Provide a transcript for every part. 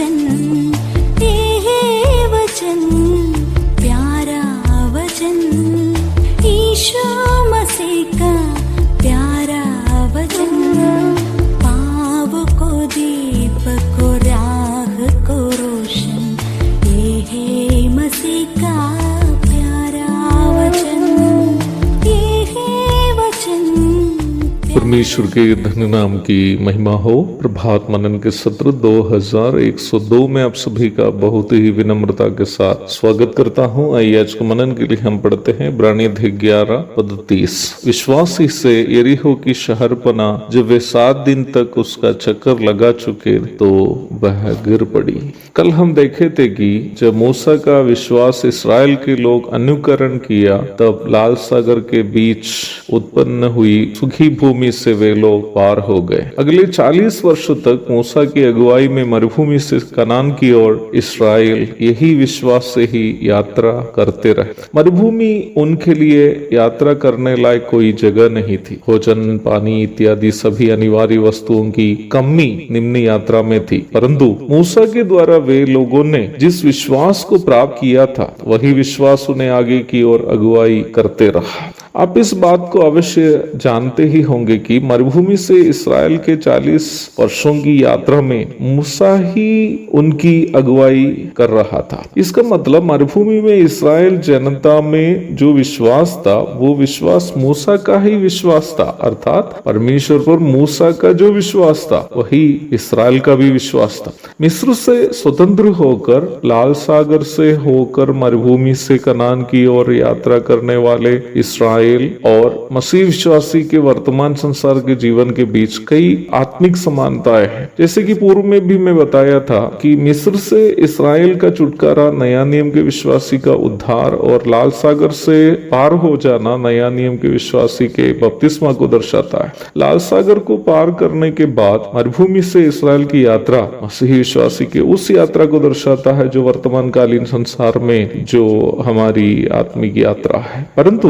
वचन, ये वचन प्यारा वचन, ईशो मसीह का प्यारा वचन, पाव को दीप को राह को रोशन, ये है मसीह का प्यारा वचन, ये है वचन। परमेश्वर के धन्य नाम की महिमा हो। प्रभात मनन के सत्र 2102 में आप सभी का बहुत ही विनम्रता के साथ स्वागत करता हूं। आइए आज के मनन के लिए हम पढ़ते हैं इब्रानी अध्याय 11 पद 30। विश्वासी से यरीहो की शहर पना, जब वे 7 दिन तक उसका चक्कर लगा चुके तो वह गिर पड़ी। कल हम देखे थे कि जब मूसा का विश्वास इसराइल के लोग अनुकरण किया, तब लाल सागर के बीच उत्पन्न हुई सूखी भूमि से वे लोग पार हो गए। अगले 40 वर्षों तक मूसा की अगुवाई में मरुभूमि से कनान की ओर इसराइल यही विश्वास से ही यात्रा करते रहे। मरुभूमि उनके लिए यात्रा करने लायक कोई जगह नहीं थी। भोजन, पानी इत्यादि सभी अनिवार्य वस्तुओं की कमी निम्न यात्रा में थी, परंतु मूसा के द्वारा वे लोगों ने जिस विश्वास को प्राप्त किया था, वही विश्वास उन्हें आगे की ओर अगुवाई करते रहा। आप इस बात को अवश्य जानते ही होंगे कि मरुभूमि से इसराइल के 40 वर्षों की यात्रा में मूसा ही उनकी अगुवाई कर रहा था। इसका मतलब मरुभूमि में इसराइल जनता में जो विश्वास था, वो विश्वास मूसा का ही विश्वास था, अर्थात परमेश्वर पर मूसा का जो विश्वास था वही इसराइल का भी विश्वास था। मिस्र से स्वतंत्र होकर, लाल सागर से होकर मरुभूमि से कनान की ओर यात्रा करने वाले इसराइल और मसीह विश्वासी के वर्तमान संसार के जीवन के बीच कई आत्मिक समानताएं हैं। जैसे कि पूर्व में भी मैं बताया था कि मिस्र से इसराइल का छुटकारा नया नियम के विश्वासी का उद्धार, और लाल सागर से पार हो जाना नया नियम के विश्वासी के बपतिस्मा को दर्शाता है। लाल सागर को पार करने के बाद मरुभूमि से इसराइल की यात्रा मसीह विश्वासी के उस यात्रा को दर्शाता है जो वर्तमान कालीन संसार में जो हमारी आत्मिक यात्रा है। परंतु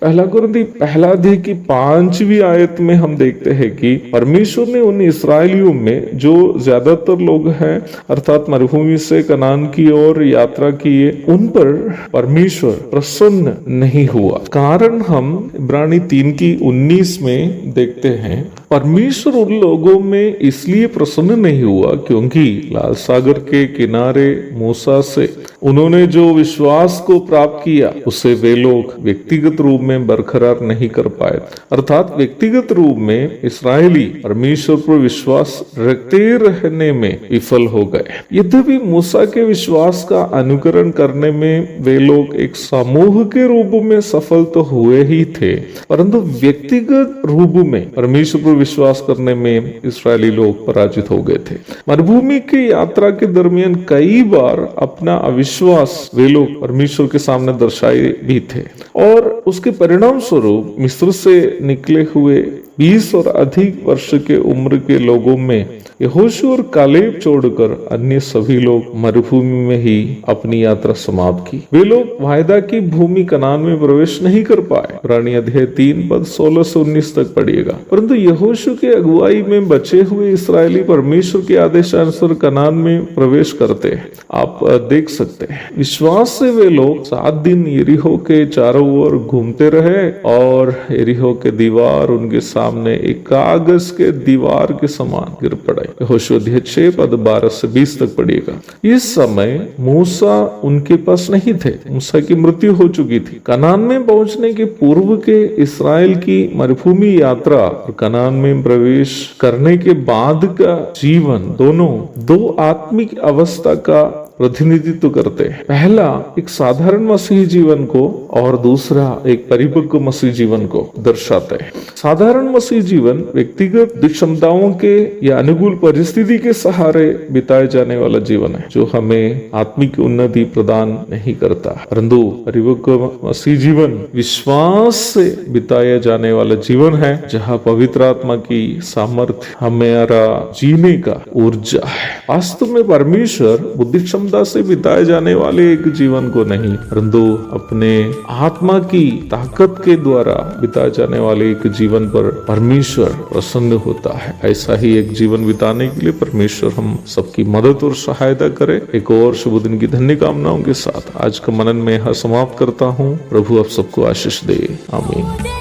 पहला कुरिन्थी पहला अध्याय की 5वीं आयत में हम देखते हैं कि परमेश्वर ने उन इसराइलियों में जो ज्यादातर लोग हैं, अर्थात मरुभूमि से कनान की ओर यात्रा किए, उन पर परमेश्वर प्रसन्न नहीं हुआ। कारण हम इब्रानी 3 की 19 में देखते हैं, परमेश्वर उन लोगों में इसलिए प्रसन्न नहीं हुआ क्योंकि लाल सागर के किनारे मूसा से उन्होंने जो विश्वास को प्राप्त किया, उसे वे लोग व्यक्तिगत रूप में बरकरार नहीं कर पाए। अर्थात व्यक्तिगत रूप में इसराइली परमेश्वर पर विश्वास रखते रहने में विफल हो गए। यद्यपि मूसा के विश्वास का अनुकरण करने में वे लोग एक समूह के रूप में सफल तो हुए ही थे, परंतु व्यक्तिगत रूप में परमेश्वर पर विश्वास करने में इसराइली लोग पराजित हो गए थे। मरुभूमि की यात्रा के दरमियान कई बार अपना अविश्वास वे लोग परमेश्वर के सामने दर्शाए भी थे, और उसके परिणाम स्वरूप मिस्र से निकले हुए 20 और अधिक वर्ष के उम्र के लोगों में यहोशू और कालेब छोड़कर अन्य सभी लोग मरुभूमि में ही अपनी यात्रा समाप्त की। वे लोग वायदा की भूमि कनान में प्रवेश नहीं कर पाए। इब्रानी अध्याय 3 पद 16 से 19 तक पढ़िएगा। परंतु यहोशू के अगुवाई में बचे हुए इसराइली परमेश्वर के आदेशानुसार कनान में प्रवेश करते हैं। आप देख सकते हैं, विश्वास से वे लोग 7 दिन यरीहो के चारों ओर घूमते रहे, और यरीहो के दीवार उनके सामने एक कागज के दीवार के समान गिर पड़े। यहोशू अध्याय 6 पद 12 से 20 तक पढ़िएगा। इस समय मूसा उनके पास नहीं थे, मूसा की मृत्यु हो चुकी थी। कनान में पहुंचने के पूर्व के इसराइल की मरुभूमि यात्रा और कनान में प्रवेश करने के बाद का जीवन, दोनों दो आत्मिक अवस्था का प्रतिनिधित्व करते हैं। पहला एक साधारण मसीही जीवन को, और दूसरा एक परिपक्व मसीही जीवन को दर्शाते हैं। साधारण मसीही जीवन व्यक्तिगत क्षमताओं के या अनुकूल परिस्थिति के सहारे बिताए जाने वाला जीवन है, जो हमें आत्मिक उन्नति प्रदान नहीं करता। परंतु परिपक्व मसीही जीवन विश्वास से बिताया जाने वाला जीवन है, जहाँ पवित्र आत्मा की सामर्थ्य हमारा जीने का ऊर्जा है। वास्तव में परमेश्वर बुद्धि क्षमता क्षमता से बिताए जाने वाले एक जीवन को नहीं, परंतु अपने आत्मा की ताकत के द्वारा बिताए जाने वाले एक जीवन पर परमेश्वर प्रसन्न होता है। ऐसा ही एक जीवन बिताने के लिए परमेश्वर हम सबकी मदद और सहायता करे। एक और शुभ दिन की धन्य कामनाओं के साथ आज का मनन में यहाँ समाप्त करता हूँ। प्रभु आप सबको आशीष दे। आमीन।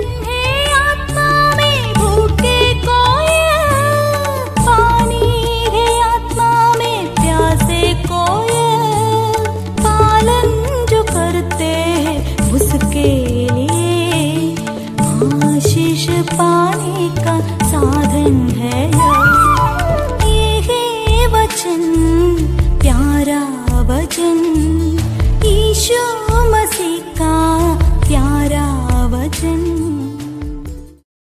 पाने का साधन है ये है वचन, प्यारा वचन, ईशो